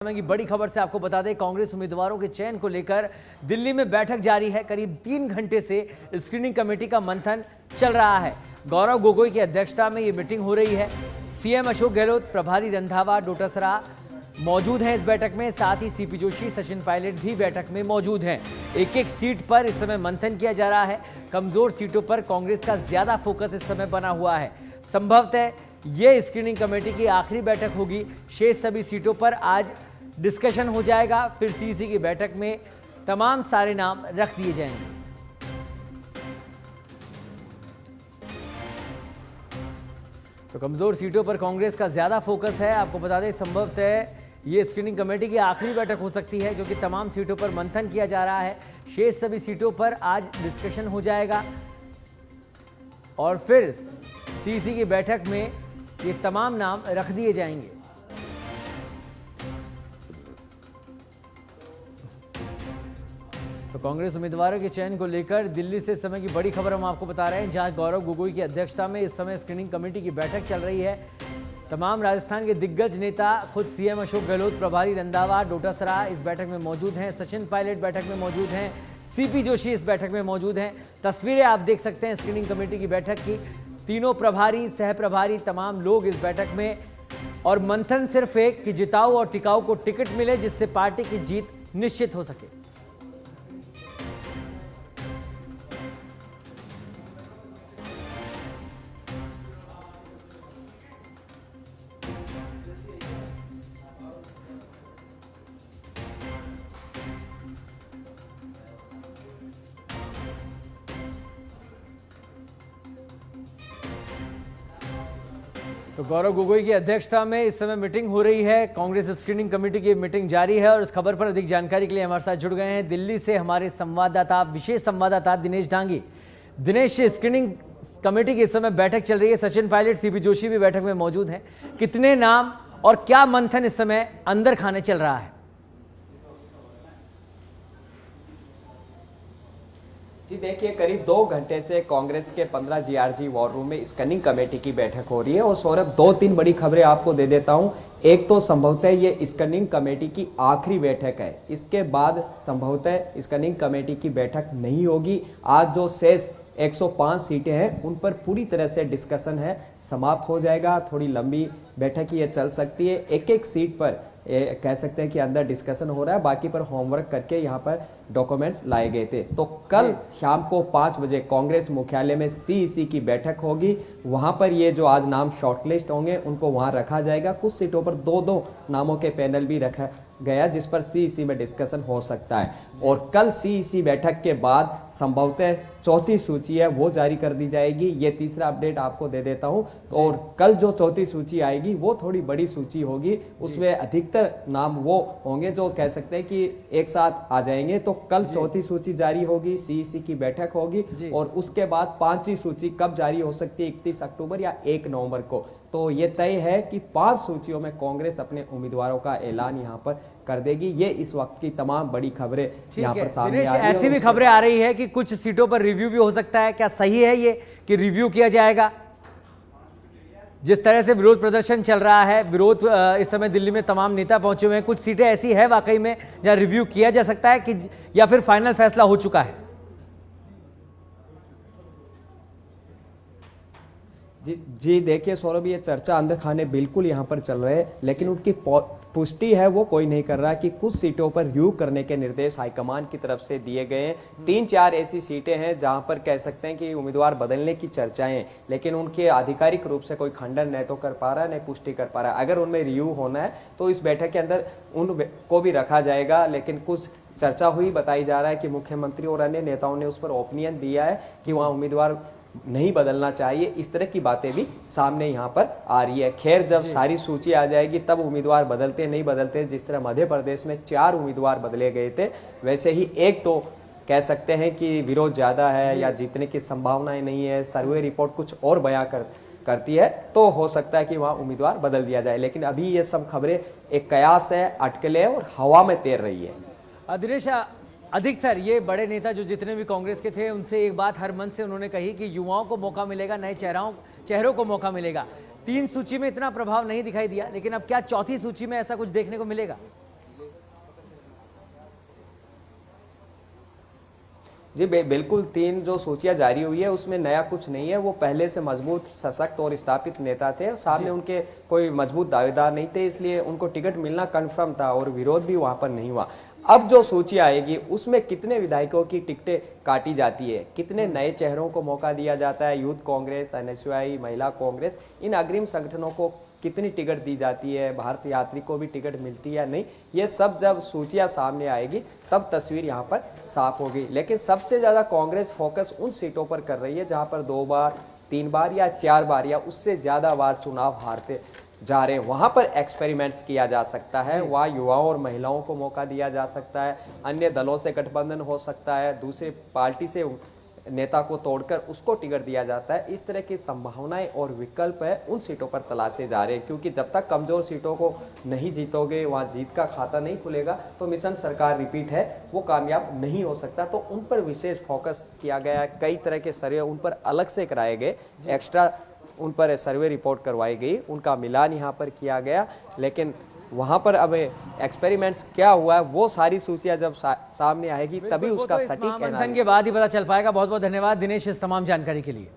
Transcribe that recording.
समय की बड़ी खबर से आपको बता दें, कांग्रेस उम्मीदवारों के चयन को लेकर दिल्ली में बैठक जारी है। करीब 3 घंटे से स्क्रीनिंग कमेटी का मंथन चल रहा है। गौरव गोगोई की अध्यक्षता में ये मीटिंग हो रही है। सीएम अशोक गहलोत, प्रभारी रंधावा, डोटासरा मौजूद हैं इस बैठक में। साथ ही सीपी जोशी, सचिन पायलट भी बैठक में मौजूद हैं। एक एक सीट पर इस समय मंथन किया जा रहा है। कमजोर सीटों पर कांग्रेस का ज्यादा फोकस इस समय बना हुआ है। संभवतः ये स्क्रीनिंग कमेटी की आखिरी बैठक होगी। शेष सभी सीटों पर आज डिस्कशन हो जाएगा। फिर सीसी की बैठक में तमाम सारे नाम रख दिए जाएंगे। तो कमजोर सीटों पर कांग्रेस का ज्यादा फोकस है। आपको बता दें, संभवतः ये स्क्रीनिंग कमेटी की आखिरी बैठक हो सकती है, क्योंकि तमाम सीटों पर मंथन किया जा रहा है। शेष सभी सीटों पर आज डिस्कशन हो जाएगा और फिर सीसी की बैठक में ये तमाम नाम रख दिए जाएंगे। तो कांग्रेस उम्मीदवारों के चयन को लेकर दिल्ली से समय की बड़ी खबर हम आपको बता रहे हैं, जहां गौरव गोगोई की अध्यक्षता में इस समय स्क्रीनिंग कमेटी की बैठक चल रही है। तमाम राजस्थान के दिग्गज नेता, खुद सीएम अशोक गहलोत, प्रभारी रंधावा, डोटासरा इस बैठक में मौजूद हैं। सचिन पायलट बैठक में मौजूद हैं। सीपी जोशी इस बैठक में मौजूद हैं। तस्वीरें आप देख सकते हैं स्क्रीनिंग कमेटी की बैठक की। तीनों प्रभारी, सह प्रभारी, तमाम लोग इस बैठक में। और मंथन सिर्फ एक कि जिताऊ और टिकाऊ को टिकट मिले, जिससे पार्टी की जीत निश्चित हो सके। तो गौरव गोगोई की अध्यक्षता में इस समय मीटिंग हो रही है। कांग्रेस स्क्रीनिंग कमेटी की मीटिंग जारी है और इस खबर पर अधिक जानकारी के लिए हमारे साथ जुड़ गए हैं दिल्ली से हमारे संवाददाता, विशेष संवाददाता दिनेश डांगी। दिनेश, स्क्रीनिंग कमेटी की इस समय बैठक चल रही है। सचिन पायलट, सीपी जोशी भी बैठक में मौजूद हैं। कितने नाम और क्या मंथन इस समय अंदर खाने चल रहा है? जी देखिए, करीब 2 घंटे से कांग्रेस के 15 जीआरजी वॉर रूम में स्क्रीनिंग कमेटी की बैठक हो रही है। और सौरभ, 2-3 बड़ी खबरें आपको दे देता हूं। एक तो संभवतः ये स्क्रीनिंग कमेटी की आखिरी बैठक है। इसके बाद संभवतः स्क्रीनिंग कमेटी की बैठक नहीं होगी। आज जो शेष 105 सीटें हैं उन पर पूरी तरह से डिस्कशन है, समाप्त हो जाएगा। थोड़ी लंबी बैठक ये चल सकती है। एक एक सीट पर कह सकते हैं कि अंदर डिस्कशन हो रहा है, बाकी पर होमवर्क करके यहाँ पर डॉक्यूमेंट्स लाए गए थे। तो कल शाम को 5 बजे कांग्रेस मुख्यालय में सीईसी की बैठक होगी। वहां पर ये जो आज नाम शॉर्टलिस्ट होंगे उनको वहां रखा जाएगा। कुछ सीटों पर 2-2 नामों के पैनल भी रखा गया, जिस पर सीईसी में डिस्कशन हो सकता है। और कल सीईसी बैठक के बाद संभवतः चौथी सूची है वो जारी कर दी जाएगी। ये तीसरा अपडेट आपको दे देता हूं। और कल जो चौथी सूची आएगी वो थोड़ी बड़ी सूची होगी। उसमें अधिकतर नाम वो होंगे जो कह सकते हैं कि एक साथ आ जाएंगे। तो कल चौथी सूची जारी होगी, सीईसी की बैठक होगी। और उसके बाद 5वीं सूची कब जारी हो सकती है? 31 अक्टूबर या 1 नवंबर को। तो ये तय है कि 5 सूचियों में कांग्रेस अपने उम्मीदवारों का ऐलान यहाँ पर कर देगी। ये इस वक्त की तमाम बड़ी खबरें यहाँ पर सामने आ रही है। ऐसी भी खबरें आ रही है कि कुछ सीटों पर रिव्यू भी हो सकता है। क्या सही है ये कि रिव्यू किया जाएगा? जिस तरह से विरोध प्रदर्शन चल रहा है, विरोध इस समय दिल्ली में तमाम नेता पहुंचे हुए हैं, कुछ सीटें ऐसी है वाकई में जहां रिव्यू किया जा सकता है कि या फिर फाइनल फैसला हो चुका है? जी देखिए सौरभ, ये चर्चा अंदर खाने बिल्कुल यहाँ पर चल रहे हैं, लेकिन उनकी पुष्टि है वो कोई नहीं कर रहा कि कुछ सीटों पर रिव्यू करने के निर्देश हाईकमान की तरफ से दिए गए हैं। 3-4 ऐसी सीटें हैं जहां पर कह सकते हैं कि उम्मीदवार बदलने की चर्चाएं, लेकिन उनके आधिकारिक रूप से कोई खंडन नहीं तो कर पा रहा है, नहीं पुष्टि कर पा रहा है। अगर उनमें रिव्यू होना है तो इस बैठक के अंदर उनको भी रखा जाएगा। लेकिन कुछ चर्चा हुई, बताई जा रहा है कि मुख्यमंत्री और अन्य नेताओं ने उस पर ओपिनियन दिया है कि वहाँ उम्मीदवार नहीं बदलना चाहिए। इस तरह की बातें भी सामने यहाँ पर आ रही है। खैर, जब सारी सूची आ जाएगी तब उम्मीदवार बदलते नहीं बदलते। जिस तरह मध्य प्रदेश में 4 उम्मीदवार बदले गए थे, वैसे ही एक तो कह सकते हैं कि विरोध ज्यादा है या जीतने की संभावनाएं नहीं है, सर्वे रिपोर्ट कुछ और बयां करती है, तो हो सकता है कि वहां उम्मीदवार बदल दिया जाए। लेकिन अभी ये सब खबरें एक कयास है, अटकलें और हवा में तैर रही है। दिनेश, अधिकतर ये बड़े नेता जो जितने भी कांग्रेस के थे, उनसे एक बात हर मन से उन्होंने कही कि युवाओं को मौका मिलेगा, नए चेहरों को मौका मिलेगा। 3 सूची में इतना प्रभाव नहीं दिखाई दिया, लेकिन अब क्या चौथी सूची में ऐसा कुछ देखने को मिलेगा? जी बिल्कुल, 3 जो सूचियां जारी हुई है उसमें नया कुछ नहीं है। वो पहले से मजबूत, सशक्त और स्थापित नेता थे। सामने उनके कोई मजबूत दावेदार नहीं थे, इसलिए उनको टिकट मिलना कन्फर्म था और विरोध भी वहां पर नहीं हुआ। अब जो सूची आएगी उसमें कितने विधायकों की टिकटें काटी जाती है, कितने नए चेहरों को मौका दिया जाता है, यूथ कांग्रेस, एनएसयूआई, महिला कांग्रेस, इन अग्रिम संगठनों को कितनी टिकट दी जाती है, भारत यात्री को भी टिकट मिलती है या नहीं, ये सब जब सूचियां सामने आएगी तब तस्वीर यहाँ पर साफ होगी। लेकिन सबसे ज्यादा कांग्रेस फोकस उन सीटों पर कर रही है जहां पर 2 बार, 3 बार या 4 बार या उससे ज्यादा बार चुनाव हारते जा रहे हैं। वहां पर एक्सपेरिमेंट्स किया जा सकता है, वहां युवाओं और महिलाओं को मौका दिया जा सकता है, अन्य दलों से गठबंधन हो सकता है, दूसरे पार्टी से नेता को तोड़कर उसको टिकट दिया जाता है। इस तरह की संभावनाएं और विकल्प है उन सीटों पर तलाशे जा रहे हैं, क्योंकि जब तक कमजोर सीटों को नहीं जीतोगे, वहां जीत का खाता नहीं खुलेगा, तो मिशन सरकार रिपीट है वो कामयाब नहीं हो सकता। तो उन पर विशेष फोकस किया गया है, कई तरह के सर्वे उन पर अलग से कराए गए, एक्स्ट्रा उन पर सर्वे रिपोर्ट करवाई गई, उनका मिलान यहाँ पर किया गया। लेकिन वहां पर अब एक्सपेरिमेंट्स क्या हुआ है वो सारी सूचियां जब सामने आएगी तभी उसका सटीक मंथन के बाद ही पता चल पाएगा। बहुत बहुत धन्यवाद दिनेश इस तमाम जानकारी के लिए।